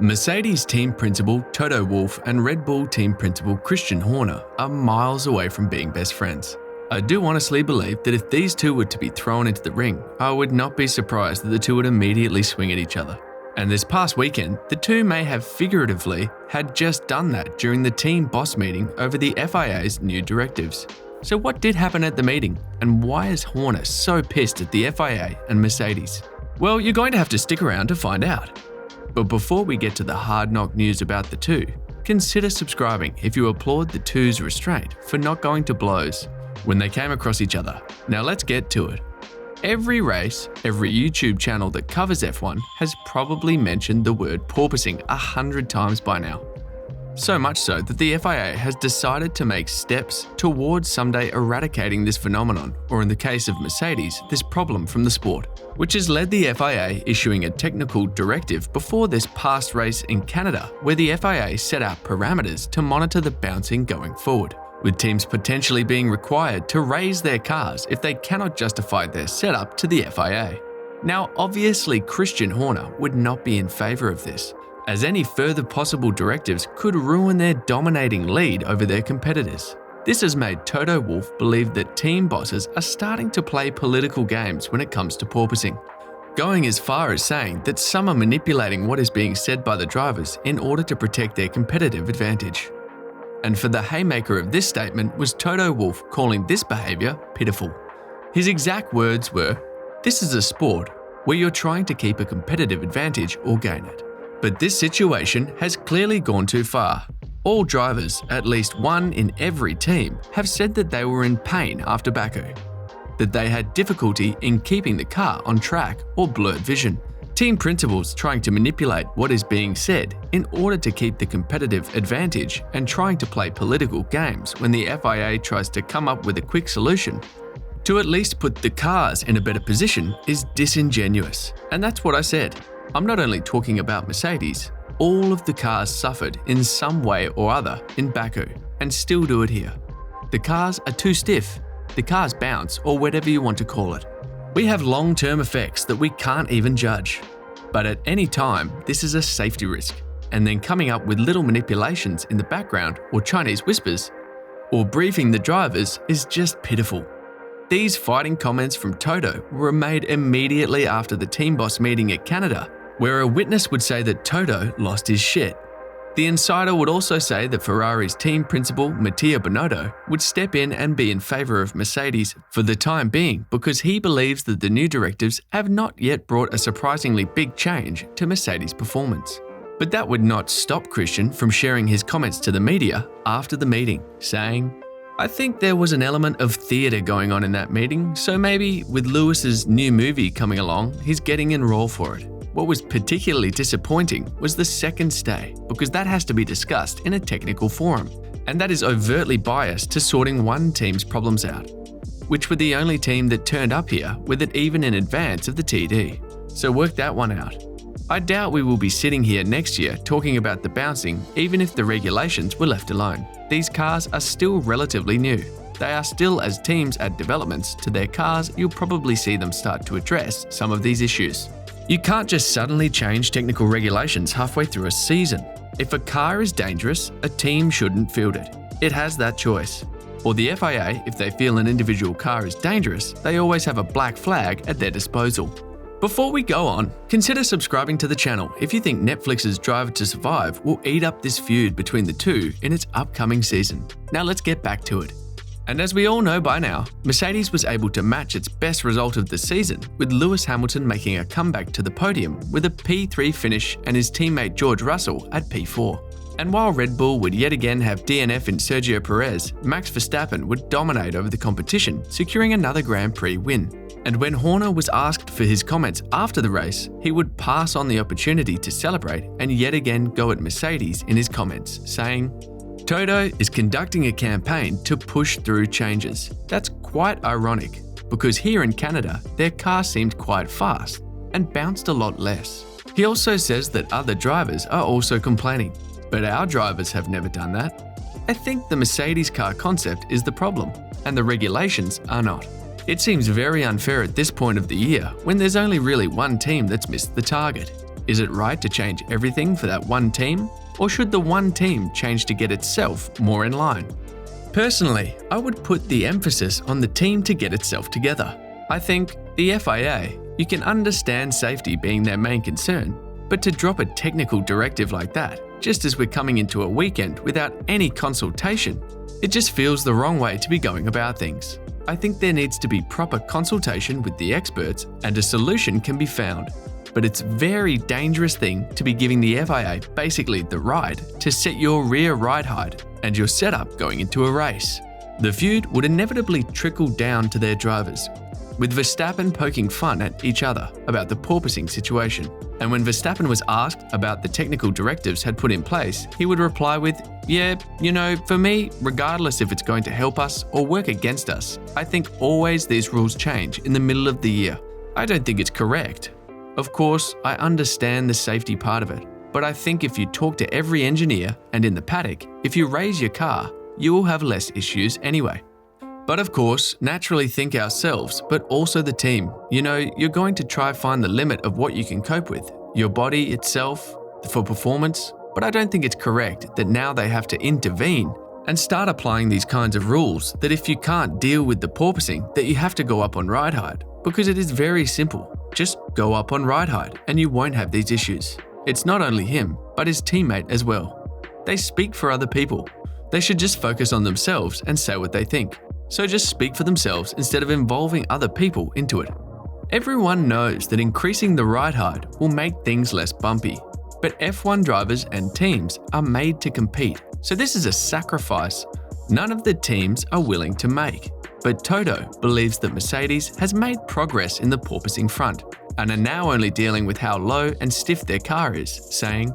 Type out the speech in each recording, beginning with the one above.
Mercedes team principal Toto Wolff and Red Bull team principal Christian Horner are miles away from being best friends. I do honestly believe that if these two were to be thrown into the ring, I would not be surprised that the two would immediately swing at each other. And this past weekend, the two may have figuratively had just done that during the team boss meeting over the FIA's new directives. So what did happen at the meeting, and why is Horner so pissed at the FIA and Mercedes? Well, you're going to have to stick around to find out. But before we get to the hard knock news about the two, consider subscribing if you applaud the two's restraint for not going to blows when they came across each other. Now let's get to it. Every race, every YouTube channel that covers F1 has probably mentioned the word porpoising 100 times by now. So much so that the FIA has decided to make steps towards someday eradicating this phenomenon, or in the case of Mercedes, this problem from the sport, which has led the FIA issuing a technical directive before this past race in Canada, where the FIA set out parameters to monitor the bouncing going forward, with teams potentially being required to raise their cars if they cannot justify their setup to the FIA. Now, obviously, Christian Horner would not be in favour of this, as any further possible directives could ruin their dominating lead over their competitors. This has made Toto Wolff believe that team bosses are starting to play political games when it comes to porpoising, going as far as saying that some are manipulating what is being said by the drivers in order to protect their competitive advantage. And for the haymaker of this statement was Toto Wolff calling this behaviour pitiful. His exact words were, "This is a sport where you're trying to keep a competitive advantage or gain it. But this situation has clearly gone too far. All drivers, at least one in every team, have said that they were in pain after Baku, that they had difficulty in keeping the car on track or blurred vision. Team principals trying to manipulate what is being said in order to keep the competitive advantage and trying to play political games when the FIA tries to come up with a quick solution to at least put the cars in a better position is disingenuous." And that's what I said. I'm not only talking about Mercedes. All of the cars suffered in some way or other in Baku and still do it here. The cars are too stiff, the cars bounce, or whatever you want to call it. We have long-term effects that we can't even judge. But at any time, this is a safety risk. And then coming up with little manipulations in the background or Chinese whispers or briefing the drivers is just pitiful. These fighting comments from Toto were made immediately after the team boss meeting at Canada, where a witness would say that Toto lost his shit. The insider would also say that Ferrari's team principal Matteo Binotto would step in and be in favour of Mercedes for the time being because he believes that the new directives have not yet brought a surprisingly big change to Mercedes' performance. But that would not stop Christian from sharing his comments to the media after the meeting, saying, "I think there was an element of theatre going on in that meeting, so maybe with Lewis's new movie coming along, he's getting in role for it. What was particularly disappointing was the second stay, because that has to be discussed in a technical forum, and that is overtly biased to sorting one team's problems out, which were the only team that turned up here with it even in advance of the TD. So work that one out. I doubt we will be sitting here next year talking about the bouncing even if the regulations were left alone. These cars are still relatively new. They are still, as teams add developments to their cars, you'll probably see them start to address some of these issues. You can't just suddenly change technical regulations halfway through a season. If a car is dangerous, a team shouldn't field it. It has that choice. Or the FIA, if they feel an individual car is dangerous, they always have a black flag at their disposal. Before we go on, consider subscribing to the channel if you think Netflix's Drive to Survive will eat up this feud between the two in its upcoming season. Now let's get back to it. And as we all know by now, Mercedes was able to match its best result of the season, with Lewis Hamilton making a comeback to the podium with a P3 finish and his teammate George Russell at P4. And while Red Bull would yet again have DNF in Sergio Perez, Max Verstappen would dominate over the competition, securing another Grand Prix win. And when Horner was asked for his comments after the race, he would pass on the opportunity to celebrate and yet again go at Mercedes in his comments, saying, "Toto is conducting a campaign to push through changes." That's quite ironic, because here in Canada, their car seemed quite fast and bounced a lot less. He also says that other drivers are also complaining, but our drivers have never done that. I think the Mercedes car concept is the problem, and the regulations are not. It seems very unfair at this point of the year when there's only really one team that's missed the target. Is it right to change everything for that one team? Or should the one team change to get itself more in line? Personally, I would put the emphasis on the team to get itself together. I think the FIA, you can understand safety being their main concern, but to drop a technical directive like that, just as we're coming into a weekend without any consultation, it just feels the wrong way to be going about things. I think there needs to be proper consultation with the experts and a solution can be found. But it's a very dangerous thing to be giving the FIA basically the right to set your rear ride height and your setup going into a race. The feud would inevitably trickle down to their drivers, with Verstappen poking fun at each other about the porpoising situation. And when Verstappen was asked about the technical directives had put in place, he would reply with, "Yeah, for me, regardless if it's going to help us or work against us, I think always these rules change in the middle of the year. I don't think it's correct." Of course, I understand the safety part of it, but I think if you talk to every engineer and in the paddock, if you raise your car, you will have less issues anyway. But of course, naturally think ourselves, but also the team. You're going to try find the limit of what you can cope with, your body itself, for performance, but I don't think it's correct that now they have to intervene and start applying these kinds of rules that if you can't deal with the porpoising, that you have to go up on ride height, because it is very simple. Just go up on ride height and you won't have these issues. It's not only him, but his teammate as well. They speak for other people. They should just focus on themselves and say what they think. So just speak for themselves instead of involving other people into it. Everyone knows that increasing the ride height will make things less bumpy, but F1 drivers and teams are made to compete, so this is a sacrifice none of the teams are willing to make. But Toto believes that Mercedes has made progress in the porpoising front and are now only dealing with how low and stiff their car is, saying,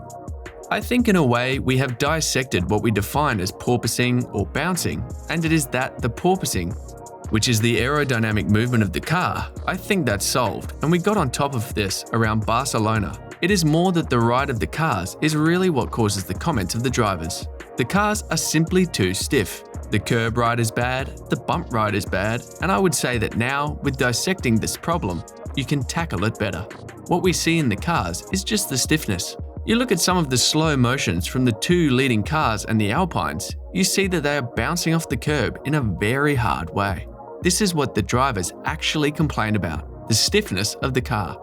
"I think in a way we have dissected what we define as porpoising or bouncing, and it is that the porpoising, which is the aerodynamic movement of the car, I think that's solved, and we got on top of this around Barcelona. It is more that the ride of the cars is really what causes the comments of the drivers. The cars are simply too stiff. The curb ride is bad, the bump ride is bad, and I would say that now, with dissecting this problem, you can tackle it better. What we see in the cars is just the stiffness. You look at some of the slow motions from the two leading cars and the Alpines, you see that they are bouncing off the curb in a very hard way. This is what the drivers actually complain about, the stiffness of the car.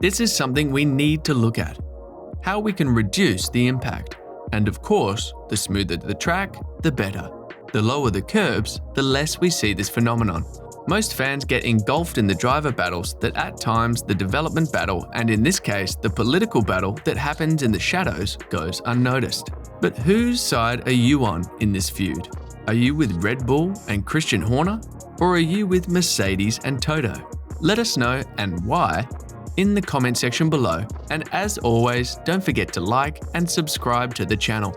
This is something we need to look at, how we can reduce the impact. And of course, the smoother the track, the better. The lower the curbs, the less we see this phenomenon. Most fans get engulfed in the driver battles that at times the development battle, and in this case the political battle that happens in the shadows, goes unnoticed. But whose side are you on in this feud? Are you with Red Bull and Christian Horner? Or are you with Mercedes and Toto? Let us know and why in the comment section below. And as always, don't forget to like and subscribe to the channel.